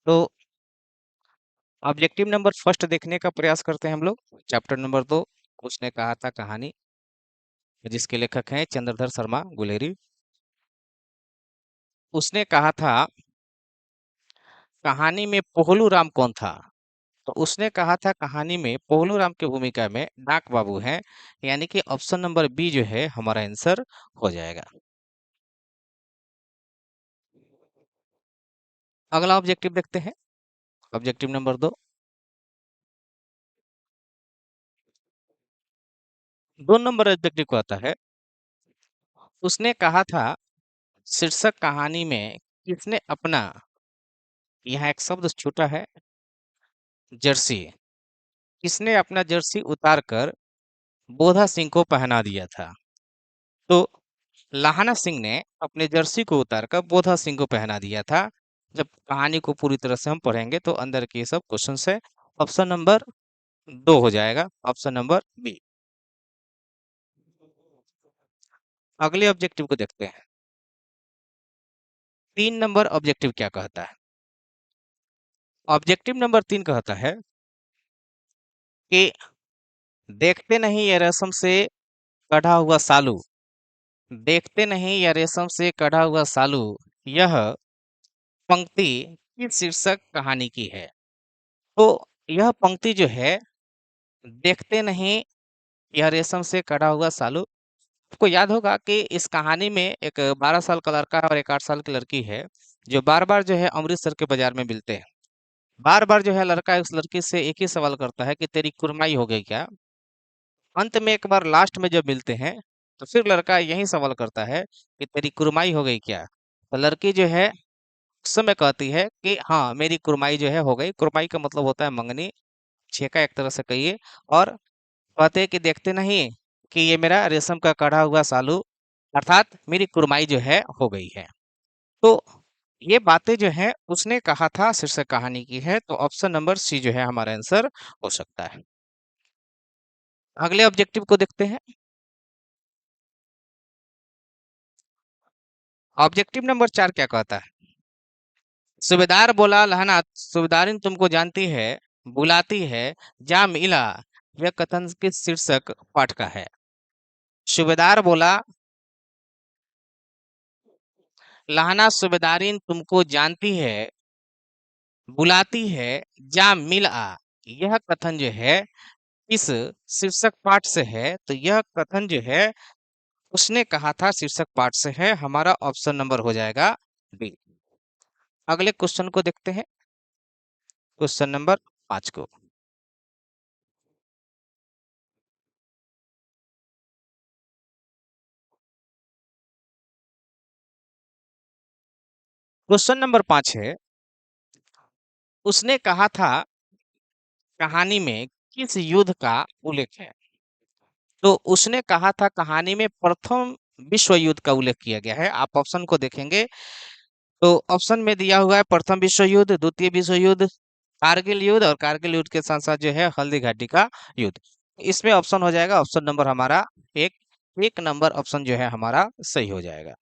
तो objective number first देखने का प्रयास करते हैं हम लोग। चैप्टर नंबर 2, उसने कहा था कहानी, जिसके लेखक हैं चंद्रधर शर्मा गुलेरी। उसने कहा था कहानी में पोहलू राम कौन था? तो उसने कहा था कहानी में पोहलू राम की भूमिका में डाक बाबू हैं, यानी कि ऑप्शन नंबर बी जो है हमारा आंसर हो जाएगा। अगला ऑब्जेक्टिव देखते हैं, ऑब्जेक्टिव नंबर 2। 2 नंबर ऑब्जेक्टिव को आता है, उसने कहा था शीर्षक कहानी में किसने अपना, यहाँ एक शब्द छूटा है, जर्सी, किसने अपना जर्सी उतारकर बोधा सिंह को पहना दिया था? तो लाहना सिंह ने अपने जर्सी को उतारकर बोधा सिंह को पहना दिया था। जब कहानी को पूरी तरह से हम पढ़ेंगे तो अंदर के ये सब क्वेश्चन है। ऑप्शन नंबर 2 हो जाएगा, ऑप्शन नंबर बी। अगले ऑब्जेक्टिव को देखते हैं। 3 नंबर ऑब्जेक्टिव क्या कहता है? ऑब्जेक्टिव नंबर 3 कहता है कि देखते नहीं ये रेशम से कढ़ा हुआ सालू, देखते नहीं या रेशम से कढ़ा हुआ सालू, यह पंक्ति किस शीर्षक कहानी की है? तो यह पंक्ति जो है, देखते नहीं यह रेशम से कढ़ा हुआ सालू, आपको याद होगा कि इस कहानी में एक 12 साल का लड़का और एक 8 साल की लड़की है, जो बार बार जो है अमृतसर के बाजार में मिलते हैं। बार बार जो है लड़का उस लड़की से एक ही सवाल करता है कि तेरी कुरमाई हो गई क्या? अंत में एक बार लास्ट में जब मिलते हैं तो फिर लड़का यही सवाल करता है कि तेरी कुरमाई हो गई क्या? तो लड़की जो है उस समय कहती है कि हाँ मेरी कुरमाई जो है हो गई। कुरमाई का मतलब होता है मंगनी, छेका एक तरह से कहिए। और कहते हैं कि देखते नहीं कि ये मेरा रेशम का कढ़ा हुआ सालू, अर्थात मेरी कुरमाई जो है हो गई है। तो ये बातें जो है उसने कहा था शीर्षक कहानी की है, तो ऑप्शन नंबर सी जो है हमारा आंसर हो सकता है। अगले ऑब्जेक्टिव को देखते हैं। ऑब्जेक्टिव नंबर 4 क्या कहता है? सूबेदार बोला लहना, सूबेदारिन तुमको जानती है, बुलाती है, जा मिला, यह कथन किस शीर्षक पाठ का है? सूबेदार बोला लहना, सूबेदारिन तुमको जानती है, बुलाती है, जा मिल आ, यह कथन जो है इस शीर्षक पाठ से है। तो यह कथन जो है उसने कहा था शीर्षक पाठ से है, हमारा ऑप्शन नंबर हो जाएगा डी। अगले क्वेश्चन को देखते हैं, क्वेश्चन नंबर 5 को। क्वेश्चन नंबर 5 है, उसने कहा था कहानी में किस युद्ध का उल्लेख है? तो उसने कहा था कहानी में प्रथम विश्व युद्ध का उल्लेख किया गया है। आप ऑप्शन को देखेंगे तो ऑप्शन में दिया हुआ है प्रथम विश्व युद्ध, द्वितीय विश्व युद्ध, कारगिल युद्ध, और कारगिल युद्ध के साथ साथ जो है हल्दी घाटी का युद्ध। इसमें ऑप्शन हो जाएगा ऑप्शन नंबर हमारा एक। 1 नंबर ऑप्शन जो है हमारा सही हो जाएगा।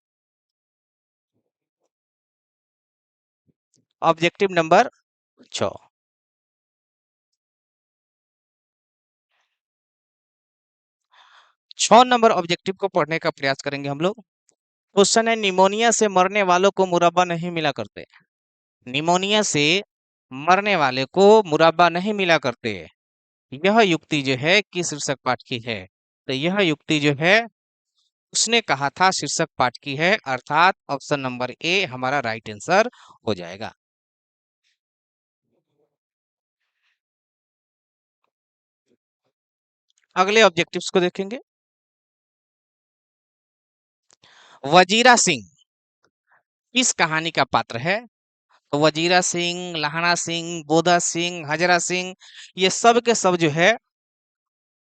Objective number 6। 6 नंबर ऑब्जेक्टिव को पढ़ने का प्रयास करेंगे हम लोग। क्वेश्चन है, निमोनिया से मरने वालों को मुरब्बा नहीं मिला करते। निमोनिया से मरने वाले को मुरब्बा नहीं मिला करते, यह युक्ति जो है किस शीर्षक पाठ की है? तो यह युक्ति जो है उसने कहा था शीर्षक पाठ की है, अर्थात ऑप्शन नंबर ए हमारा राइट आंसर हो जाएगा। अगले ऑब्जेक्टिव्स को देखेंगे। वजीरा सिंह किस कहानी का पात्र है? तो वजीरा सिंह, लहाना सिंह, बोधा सिंह, हजरा सिंह, ये सब के सब जो है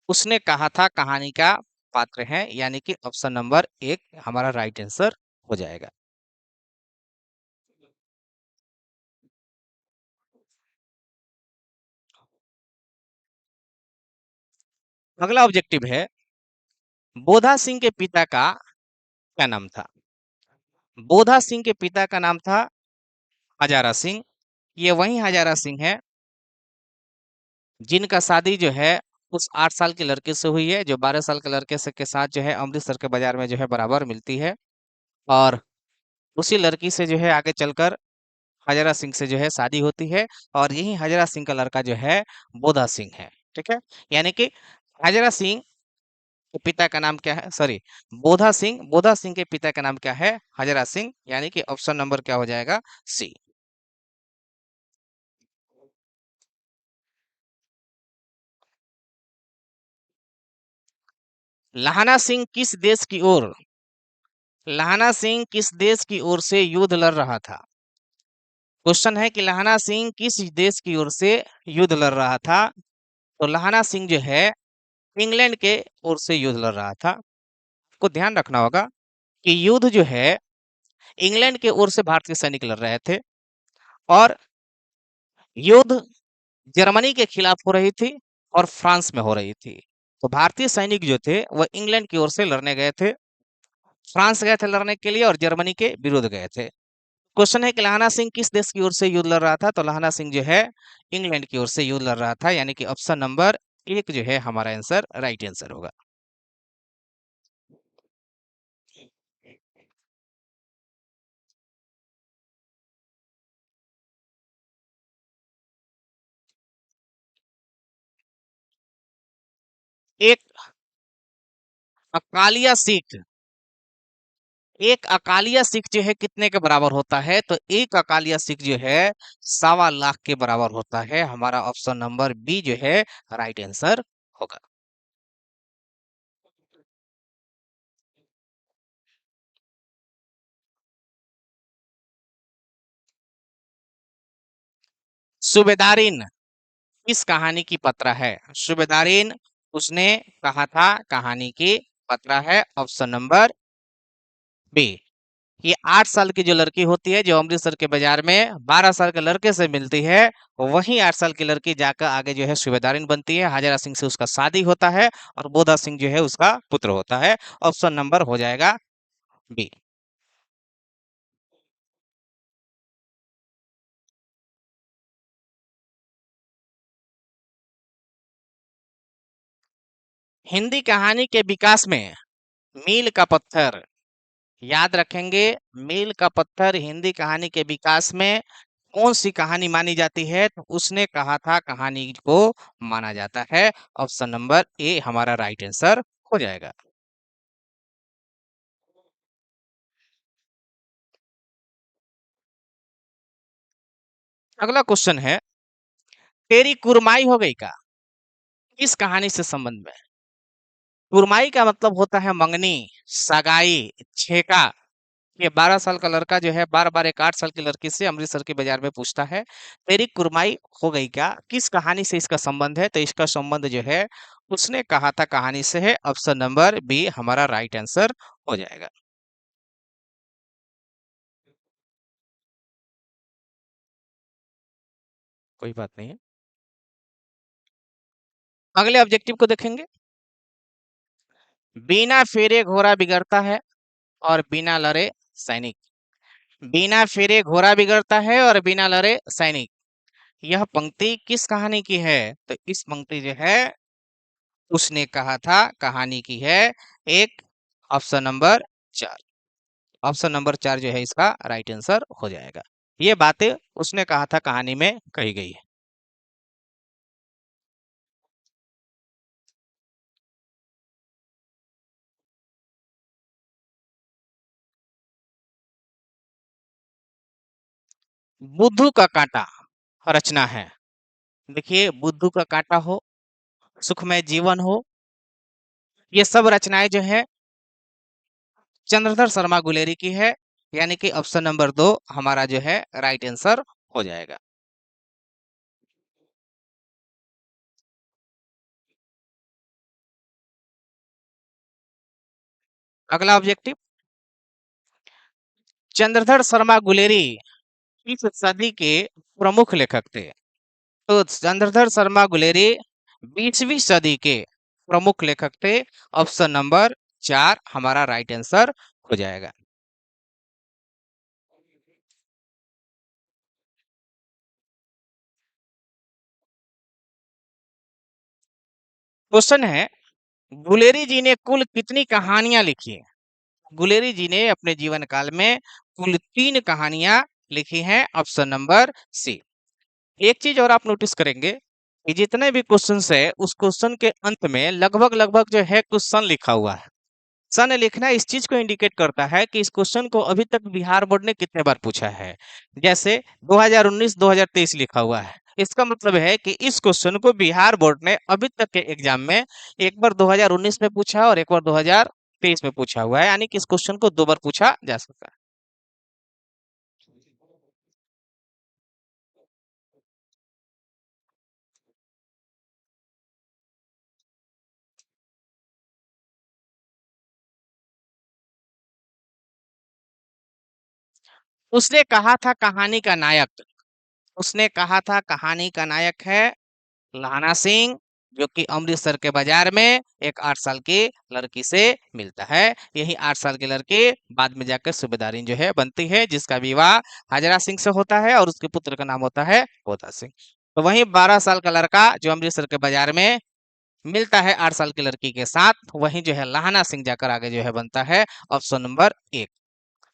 उसने कहा था कहानी का पात्र है, यानी कि ऑप्शन नंबर 1 हमारा राइट आंसर हो जाएगा। अगला ऑब्जेक्टिव है, बोधा सिंह के पिता का क्या नाम था? बोधा सिंह के पिता का नाम था हजारा सिंह। ये वही हजारा सिंह है जिनका शादी जो है उस 8 साल के लड़के से हुई है, जो 12 साल के लड़के से के साथ जो है अमृतसर के बाजार में जो है बराबर मिलती है। और उसी लड़की से जो है आगे चलकर हजारा सिंह से जो है शादी होती है। और यही हजारा सिंह का लड़का जो है बोधा सिंह है। ठीक है, यानी कि हजारा सिंह के पिता का नाम क्या है, सॉरी, बोधा सिंह के पिता का नाम क्या है, हजारा सिंह, यानी कि ऑप्शन नंबर क्या हो जाएगा, सी। लाहना सिंह किस देश की ओर लाहना सिंह किस देश की ओर से युद्ध लड़ रहा था? क्वेश्चन है कि लाहना सिंह किस देश की ओर से युद्ध लड़ रहा था? तो लाहना सिंह जो है इंग्लैंड के ओर से युद्ध लड़ रहा था। को ध्यान रखना होगा कि युद्ध जो है इंग्लैंड के ओर से भारतीय सैनिक लड़ रहे थे, और युद्ध जर्मनी के खिलाफ हो रही थी और फ्रांस में हो रही थी। तो भारतीय सैनिक जो थे वह इंग्लैंड की ओर से लड़ने गए थे, फ्रांस गए थे लड़ने के लिए और जर्मनी के विरुद्ध गए थे। क्वेश्चन है कि लाहना सिंह किस देश की ओर से युद्ध लड़ रहा था? तो लाहना सिंह जो है इंग्लैंड की ओर से युद्ध लड़ रहा था, यानी कि ऑप्शन नंबर एक जो है हमारा आंसर राइट आंसर होगा। एक अकालिया सिख एक अकालिया सिख जो है कितने के बराबर होता है? तो एक अकालिया सिख जो है 1.25 लाख के बराबर होता है। हमारा ऑप्शन नंबर बी जो है राइट आंसर होगा। सूबेदारिन किस कहानी की पत्रा है? सूबेदारिन उसने कहा था कहानी की पत्रा है, ऑप्शन नंबर बी। ये 8 साल की जो लड़की होती है जो अमृतसर के बाजार में 12 साल के लड़के से मिलती है, वही 8 साल की लड़की जाकर आगे जो है सूबेदारिन बनती है। हजारा सिंह से उसका शादी होता है और बोधा सिंह जो है उसका पुत्र होता है। ऑप्शन नंबर हो जाएगा बी। हिंदी कहानी के विकास में मील का पत्थर, याद रखेंगे, मील का पत्थर हिंदी कहानी के विकास में कौन सी कहानी मानी जाती है? तो उसने कहा था कहानी को माना जाता है। ऑप्शन नंबर ए हमारा राइट आंसर हो जाएगा। अगला क्वेश्चन है, तेरी कुरमाई हो गई का किस कहानी से संबंध में? कुरमाई का मतलब होता है मंगनी, सगाई, छेका। ये 12 साल का लड़का जो है बार बार एक 8 साल की लड़की से अमृतसर के बाजार में पूछता है तेरी कुरमाई हो गई क्या, किस कहानी से इसका संबंध है? तो इसका संबंध जो है उसने कहा था कहानी से है। ऑप्शन नंबर बी हमारा राइट आंसर हो जाएगा। कोई बात नहीं है। अगले ऑब्जेक्टिव को देखेंगे। बिना फेरे घोड़ा बिगड़ता है और बिना लड़े सैनिक। बिना फेरे घोड़ा बिगड़ता है और बिना लड़े सैनिक, यह पंक्ति किस कहानी की है? तो इस पंक्ति जो है उसने कहा था कहानी की है एक, ऑप्शन नंबर चार। ऑप्शन नंबर चार जो है इसका राइट आंसर हो जाएगा। ये बातें उसने कहा था कहानी में कही गई है। बुद्धू का कांटा रचना है। देखिए, बुद्धू का कांटा हो, सुखमय जीवन हो, ये सब रचनाएं जो है चंद्रधर शर्मा गुलेरी की है, यानी कि ऑप्शन नंबर दो हमारा जो है राइट आंसर हो जाएगा। अगला ऑब्जेक्टिव, चंद्रधर शर्मा गुलेरी इस सदी के प्रमुख लेखक थे। तो चंद्रधर शर्मा गुलेरी 20वीं सदी के प्रमुख लेखक थे। ऑप्शन नंबर चार हमारा राइट आंसर हो जाएगा। क्वेश्चन है, गुलेरी जी ने कुल कितनी कहानियां लिखी हैं? गुलेरी जी ने अपने जीवन काल में कुल 3 कहानियां लिखी हैं, ऑप्शन नंबर सी। एक चीज और आप नोटिस करेंगे कि जितने भी क्वेश्चंस है उस क्वेश्चन के अंत में लगभग लगभग जो है कुछ सन लिखा हुआ है। सन लिखना इस चीज को इंडिकेट करता है कि इस क्वेश्चन को अभी तक बिहार बोर्ड ने कितने बार पूछा है। जैसे 2019 2023 लिखा हुआ है, इसका मतलब है कि इस क्वेश्चन को बिहार बोर्ड ने अभी तक के एग्जाम में एक बार 2019 में पूछा और एक बार 2023 में पूछा हुआ है, यानी कि इस क्वेश्चन को 2 बार पूछा जा सकता है। उसने कहा था कहानी का नायक, उसने कहा था कहानी का नायक है लाना सिंह, जो कि अमृतसर के बाजार में एक 8 साल की लड़की से मिलता है। यही 8 साल की लड़की बाद में जाकर सूबेदारिन जो है बनती है, जिसका विवाह हाजरा सिंह से होता है और उसके पुत्र का नाम होता है बोधा सिंह। तो वही 12 साल का लड़का जो अमृतसर के बाजार में मिलता है 8 साल की लड़की के साथ, वही जो है लाहना सिंह जाकर आगे जो है बनता है। ऑप्शन नंबर 1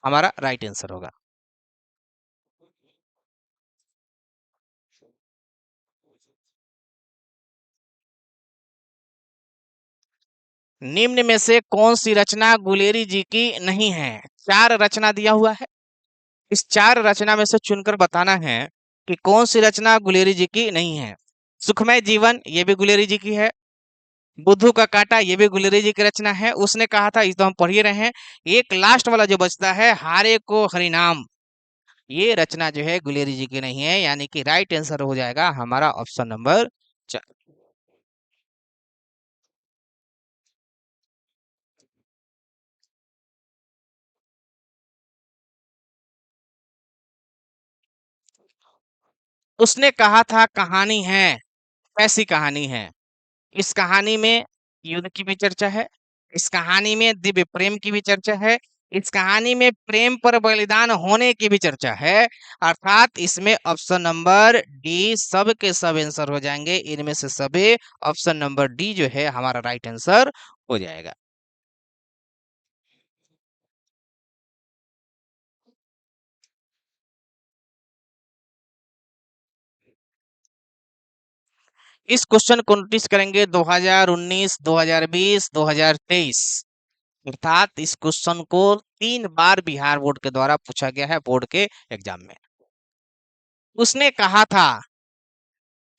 हमारा राइट आंसर होगा। निम्न में से कौन सी रचना गुलेरी जी की नहीं है? 4 रचना दिया हुआ है, इस 4 रचना में से चुनकर बताना है कि कौन सी रचना गुलेरी जी की नहीं है। सुखमय जीवन ये भी गुलेरी जी की है, बुद्धू का कांटा ये भी गुलेरी जी की रचना है, उसने कहा था, इस तो हम पढ़ ही रहे हैं। एक लास्ट वाला जो बचता है, हारे को हरिनाम, ये रचना जो है गुलेरी जी की नहीं है, यानी कि राइट आंसर हो जाएगा हमारा ऑप्शन नंबर 4। उसने कहा था कहानी है, ऐसी कहानी है। इस कहानी में युद्ध की भी चर्चा है, इस कहानी में दिव्य प्रेम की भी चर्चा है, इस कहानी में प्रेम पर बलिदान होने की भी चर्चा है। अर्थात इसमें ऑप्शन नंबर डी सब के सब आंसर हो जाएंगे, इनमें से सभी ऑप्शन नंबर डी जो है हमारा राइट आंसर हो जाएगा। इस क्वेश्चन को नोटिस करेंगे 2019 2020 2023, अर्थात इस क्वेश्चन को 3 बार बिहार बोर्ड के द्वारा पूछा गया है बोर्ड के एग्जाम में। उसने कहा था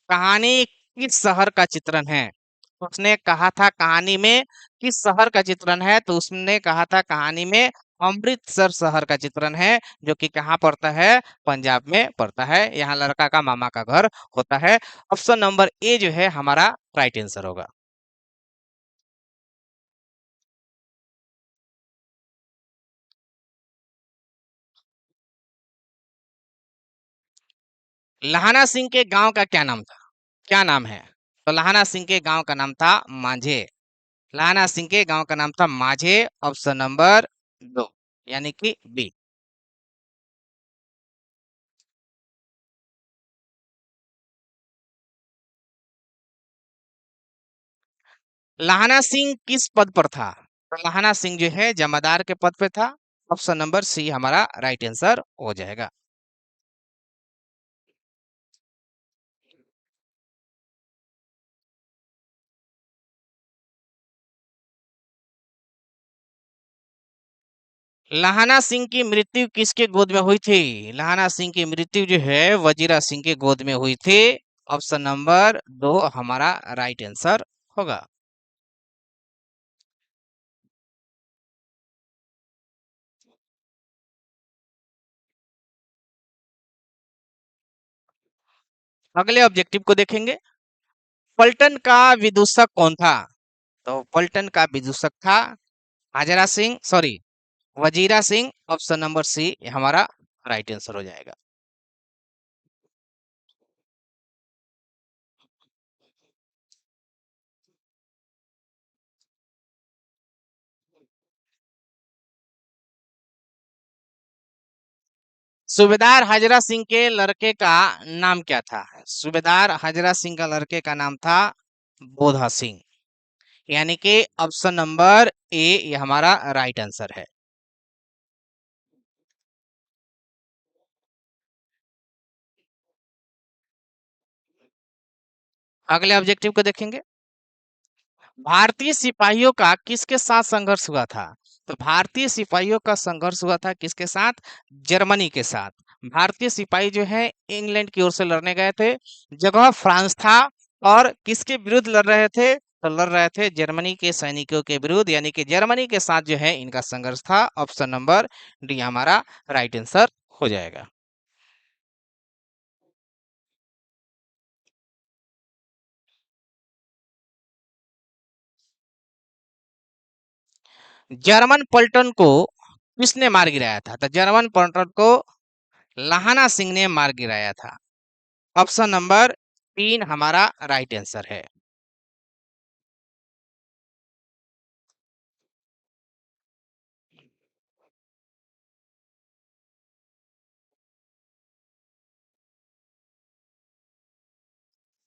कहानी किस शहर का चित्रण है? उसने कहा था कहानी में किस शहर का चित्रण है, तो उसने कहा था कहानी में अमृतसर शहर का चित्रण है, जो कि कहाँ पड़ता है? पंजाब में पड़ता है। यहाँ लड़का का मामा का घर होता है। ऑप्शन नंबर ए जो है हमारा राइट आंसर होगा। लहाना सिंह के गांव का क्या नाम था? क्या नाम है? तो लहाना सिंह के गांव का नाम था मांझे। लहाना सिंह के गांव का नाम था मांझे, ऑप्शन नंबर 2 यानी कि बी। लाहना सिंह किस पद पर था? तो लाहना सिंह जो है जमादार के पद पे था। ऑप्शन नंबर सी हमारा राइट आंसर हो जाएगा। लाहना सिंह की मृत्यु किसके गोद में हुई थी? लाहना सिंह की मृत्यु जो है वजीरा सिंह के गोद में हुई थी। ऑप्शन नंबर 2 हमारा राइट आंसर होगा। अगले ऑब्जेक्टिव को देखेंगे। पलटन का विदूषक कौन था? तो पलटन का विदूषक था Hajra Singh, sorry, Wazira Singh. Option number C हमारा राइट आंसर हो जाएगा। सूबेदार हाजरा सिंह के लड़के का नाम क्या था? सूबेदार हाजरा सिंह का लड़के का नाम था बोधा सिंह। यानी कि ऑप्शन नंबर ए ये हमारा राइट आंसर है। अगले ऑब्जेक्टिव को देखेंगे। भारतीय सिपाहियों का किसके साथ संघर्ष हुआ था? तो भारतीय सिपाहियों का संघर्ष हुआ था किसके साथ? जर्मनी के साथ। भारतीय सिपाही जो है इंग्लैंड की ओर से लड़ने गए थे, जगह फ्रांस था, और किसके विरुद्ध लड़ रहे थे? तो लड़ रहे थे जर्मनी के सैनिकों के विरुद्ध, यानी कि जर्मनी के साथ जो है इनका संघर्ष था। ऑप्शन नंबर डी हमारा राइट आंसर हो जाएगा। जर्मन पलटन को किसने मार गिराया था? तो जर्मन पलटन को लाहाना सिंह ने मार गिराया था। ऑप्शन नंबर 3 हमारा राइट आंसर है।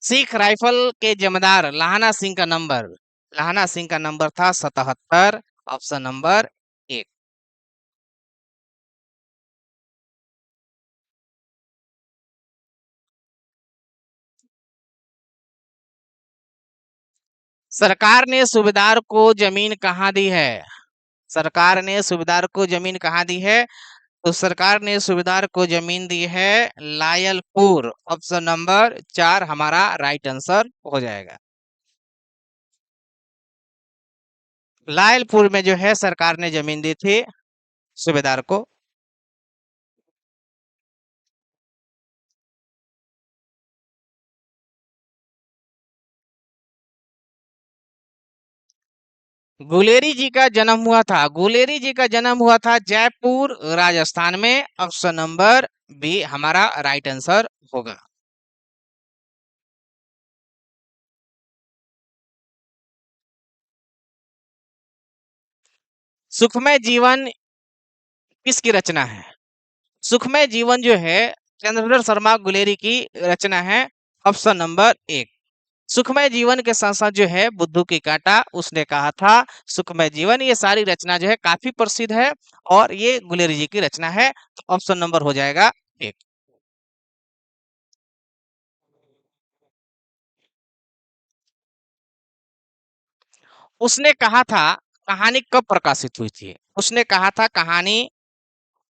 सिख राइफल के जमींदार लाहाना सिंह का नंबर था 77। Option number 1। सरकार ने सूबेदार को जमीन कहाँ दी है? सरकार ने सूबेदार को जमीन कहाँ दी है? तो सरकार ने सूबेदार को जमीन दी है लायलपुर। ऑप्शन नंबर 4 हमारा राइट आंसर हो जाएगा। लायलपुर में जो है सरकार ने जमीन दी थी सूबेदार को। गुलेरी जी का जन्म हुआ था जयपुर राजस्थान में। ऑप्शन नंबर बी हमारा राइट आंसर होगा। सुखमय जीवन किसकी रचना है? सुखमय जीवन जो है चंद्रशेखर शर्मा गुलेरी की रचना है। Option number 1। सुखमय जीवन के साथ साथ जो है बुद्धू की काटा उसने कहा था सुखमय जीवन। ये सारी रचना जो है काफी प्रसिद्ध है और ये गुलेरी जी की रचना है। तो ऑप्शन नंबर हो जाएगा 1। उसने कहा था कहानी कब प्रकाशित हुई थी? उसने कहा था कहानी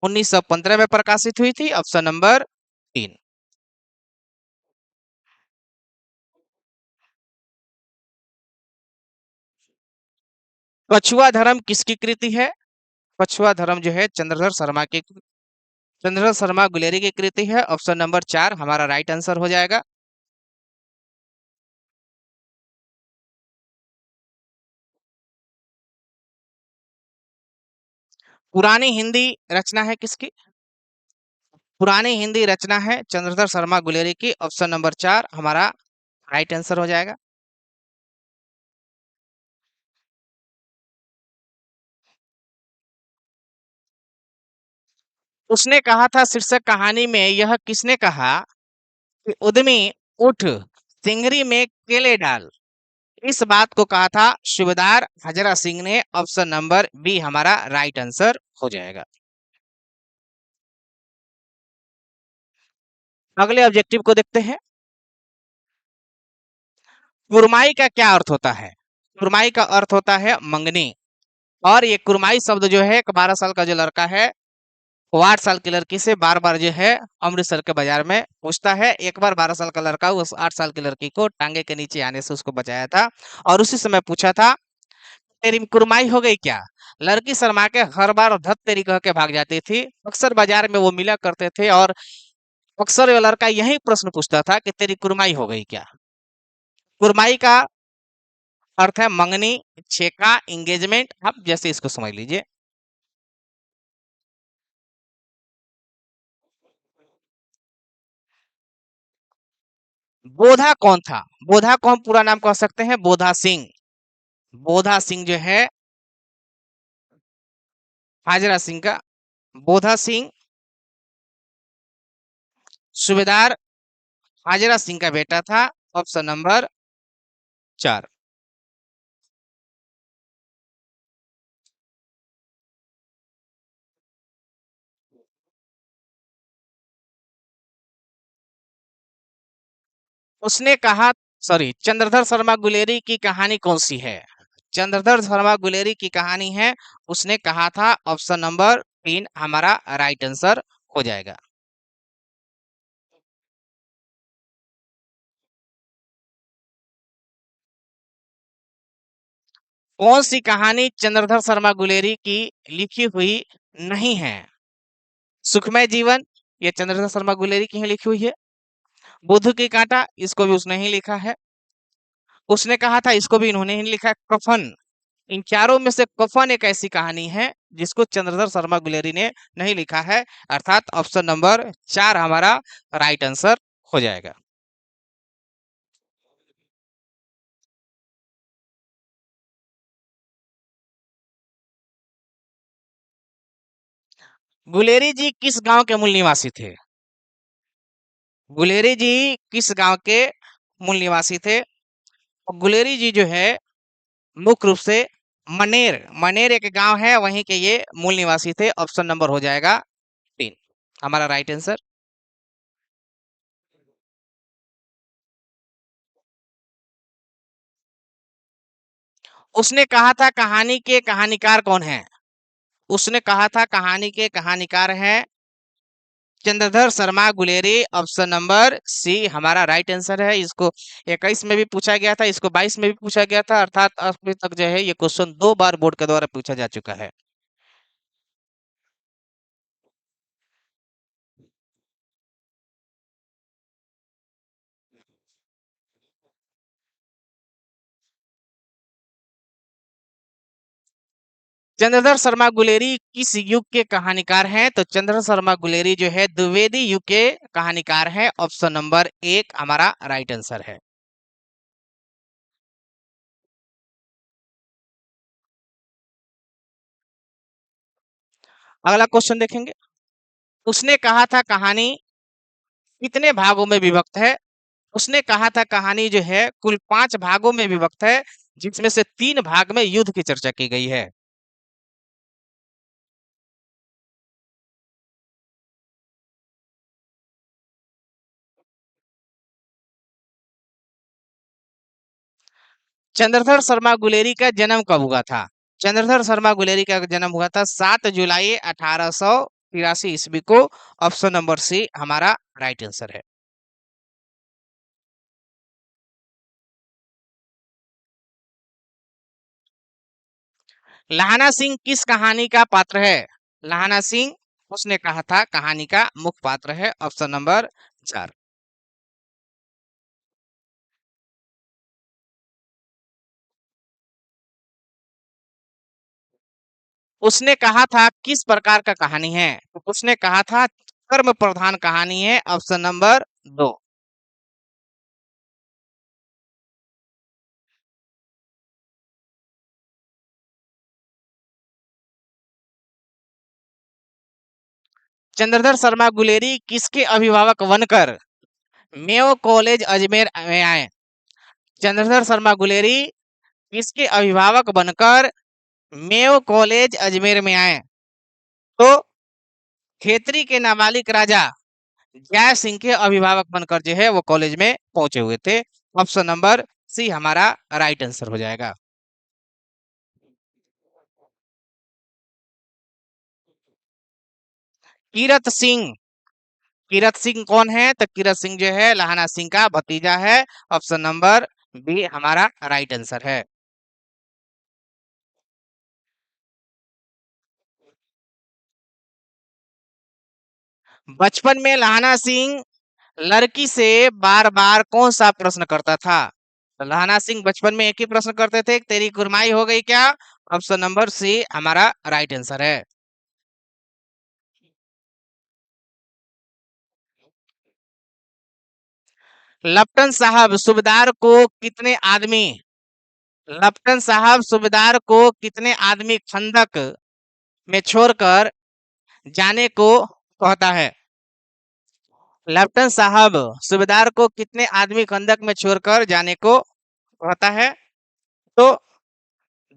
1915 में प्रकाशित हुई थी। Option number 3। कछुआ धर्म किसकी कृति है? कछुआ धर्म जो है चंद्रशेखर शर्मा गुलेरी की कृति है। ऑप्शन नंबर 4 हमारा राइट आंसर हो जाएगा। पुरानी हिंदी रचना है किसकी? पुरानी हिंदी रचना है चंद्रशेखर शर्मा गुलेरी की। ऑप्शन नंबर 4 हमारा राइट आंसर हो जाएगा। उसने कहा था शीर्षक कहानी में यह किसने कहा कि उद्यमी उठ सिंगरी में केले डाल। इस बात को कहा था सूबेदार हजरा सिंह ने। ऑप्शन नंबर बी हमारा राइट आंसर हो जाएगा। अगले ऑब्जेक्टिव को देखते हैं। कुरमाई का क्या अर्थ होता है? कुरमाई का अर्थ होता है मंगनी। और ये कुरमाई शब्द जो है एक 12 साल का जो लड़का है वो 8 साल की लड़की से बार बार जो है अमृतसर के बाजार में पूछता है। एक बार 12 साल का लड़का उस 8 साल की लड़की को टांगे के नीचे आने से उसको बचाया था और उसी समय पूछा था तेरी कुरमाई हो गई क्या? लड़की शर्मा के हर बार धत तेरी कह के भाग जाती थी। अक्सर बाजार में वो मिला करते थे और अक्सर वो लड़का यही प्रश्न पूछता था कि तेरी कुरमाई हो गई क्या? कुरमाई का अर्थ है मंगनी, छेका, एंगेजमेंट। आप जैसे इसको समझ लीजिए। बोधा कौन था? बोधा को हम पूरा नाम कह सकते हैं बोधा सिंह। बोधा सिंह जो है हाजरा सिंह का, बोधा सिंह सूबेदार हाजरा सिंह का बेटा था। Option number 4। उसने कहा, सॉरी, चंद्रधर शर्मा गुलेरी की कहानी कौन सी है? चंद्रधर शर्मा गुलेरी की कहानी है, उसने कहा था, ऑप्शन नंबर 3 हमारा राइट आंसर हो जाएगा। कौन सी कहानी चंद्रधर शर्मा गुलेरी की लिखी हुई नहीं है? सुखमय जीवन, ये चंद्रधर शर्मा गुलेरी की ही लिखी हुई है। बुद्ध की कांटा, इसको भी उसने ही लिखा है। उसने कहा था, इसको भी इन्होंने ही लिखा है। कफन, इन चारों में से कफन एक ऐसी कहानी है जिसको चंद्रधर शर्मा गुलेरी ने नहीं लिखा है, अर्थात ऑप्शन नंबर 4 हमारा राइट आंसर हो जाएगा। गुलेरी जी किस गांव के मूल निवासी थे? गुलेरी जी किस गांव के मूल निवासी थे? और गुलेरी जी जो है मुख्य रूप से मनेर, मनेर एक गांव है, वहीं के ये मूल निवासी थे। ऑप्शन नंबर हो जाएगा 3 हमारा राइट आंसर। उसने कहा था कहानी के कहानीकार कौन है? उसने कहा था कहानी के कहानीकार हैं Chandradhar Sharma Guleri. Option number C हमारा राइट आंसर है। इसको 21 में भी पूछा गया था, इसको 22 में भी पूछा गया था, अर्थात अभी तक जो है ये क्वेश्चन 2 बार बोर्ड के द्वारा पूछा जा चुका है। चंद्रधर शर्मा गुलेरी किस युग के कहानीकार हैं? तो चंद्रधर शर्मा गुलेरी जो है द्विवेदी युग के कहानीकार हैं। ऑप्शन नंबर 1 हमारा राइट आंसर है। अगला क्वेश्चन देखेंगे। उसने कहा था कहानी कितने भागों में विभक्त है? उसने कहा था कहानी जो है कुल 5 भागों में विभक्त है, जिसमें से 3 भाग में युद्ध की चर्चा की गई है। चंद्रधर शर्मा गुलेरी का जन्म कब हुआ था? चंद्रधर शर्मा गुलेरी का जन्म हुआ था 7 जुलाई 1883 ईस्वी को। ऑप्शन नंबर सी हमारा राइट आंसर है। लाहना सिंह किस कहानी का पात्र है? लाहना सिंह, उसने कहा था कहानी का मुख्य पात्र है। Option number 4। उसने कहा था किस प्रकार का कहानी है? तो उसने कहा था कर्म प्रधान कहानी है। Option number 2। चंद्रधर शर्मा गुलेरी किसके अभिभावक बनकर मेयो कॉलेज अजमेर में आए? चंद्रधर शर्मा गुलेरी किसके अभिभावक बनकर मेयो कॉलेज अजमेर में आए? तो खेतरी के नाबालिग राजा जय सिंह के अभिभावक बनकर जो है वो कॉलेज में पहुंचे हुए थे। ऑप्शन नंबर सी हमारा राइट आंसर हो जाएगा। कीरत सिंह, कीरत सिंह कौन है? तो कीरत सिंह जो है लाहना सिंह का भतीजा है। ऑप्शन नंबर बी हमारा राइट आंसर है। बचपन में लाहना सिंह लड़की से बार बार कौन सा प्रश्न करता था? तो लाहना सिंह बचपन में एक ही प्रश्न करते थे, तेरी कुरमाई हो गई क्या? ऑप्शन नंबर सी हमारा राइट आंसर है। लपटन साहब सूबेदार को कितने आदमी लपटन साहब सूबेदार को कितने आदमी खंदक में छोड़कर जाने को कहता है? लेफ्टिनेंट साहब सूबेदार को कितने आदमी खंदक में छोड़कर जाने को कहता है? तो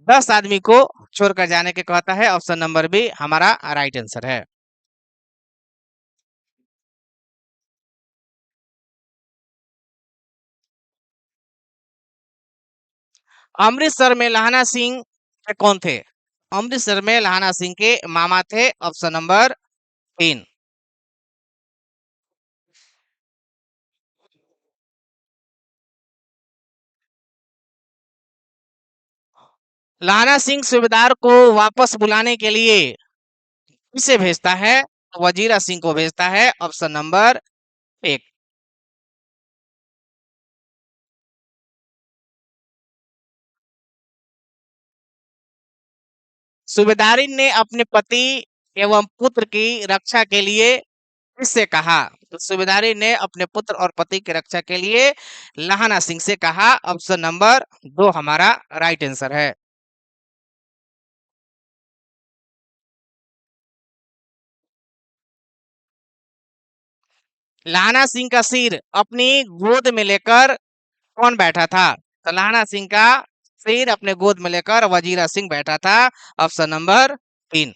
10 आदमी को छोड़कर जाने के कहता है। ऑप्शन नंबर बी हमारा राइट आंसर है। अमृतसर में लाहना सिंह के कौन थे? अमृतसर में लाहना सिंह के मामा थे। Option number 3। लाहना सिंह सूबेदार को वापस बुलाने के लिए किसे भेजता है? वजीरा सिंह को भेजता है। Option number 1। सूबेदारी ने अपने पति एवं पुत्र की रक्षा के लिए किससे कहा? तो सूबेदारी ने अपने पुत्र और पति की रक्षा के लिए लाहना सिंह से कहा। ऑप्शन नंबर 2 हमारा राइट आंसर है। लाहना सिंह का सिर अपनी गोद में लेकर कौन बैठा था? तो लाहना सिंह का सिर अपने गोद में लेकर वजीरा सिंह बैठा था। Option number 3।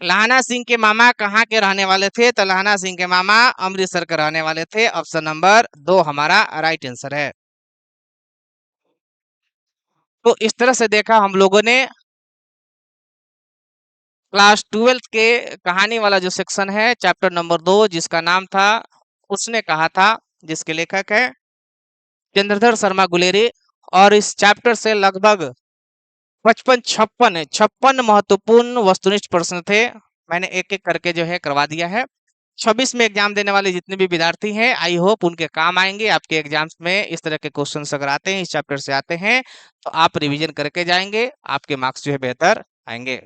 लाहना सिंह के मामा कहाँ के रहने वाले थे? तो लाहना सिंह के मामा अमृतसर के रहने वाले थे। ऑप्शन नंबर 2 हमारा राइट आंसर है। तो इस तरह से देखा हम लोगों ने क्लास 12 के कहानी वाला जो सेक्शन है, चैप्टर नंबर 2, जिसका नाम था उसने कहा था, जिसके लेखक है चंद्रधर शर्मा गुलेरी। और इस चैप्टर से लगभग 55 महत्वपूर्ण वस्तुनिष्ठ प्रश्न थे। मैंने एक एक करके जो है करवा दिया है। 26 में एग्जाम देने वाले जितने भी विद्यार्थी हैं, आई होप उनके काम आएंगे। आपके एग्जाम्स में इस तरह के क्वेश्चन अगर आते हैं, इस चैप्टर से आते हैं, तो आप रिवीजन करके जाएंगे, आपके मार्क्स जो है बेहतर आएंगे।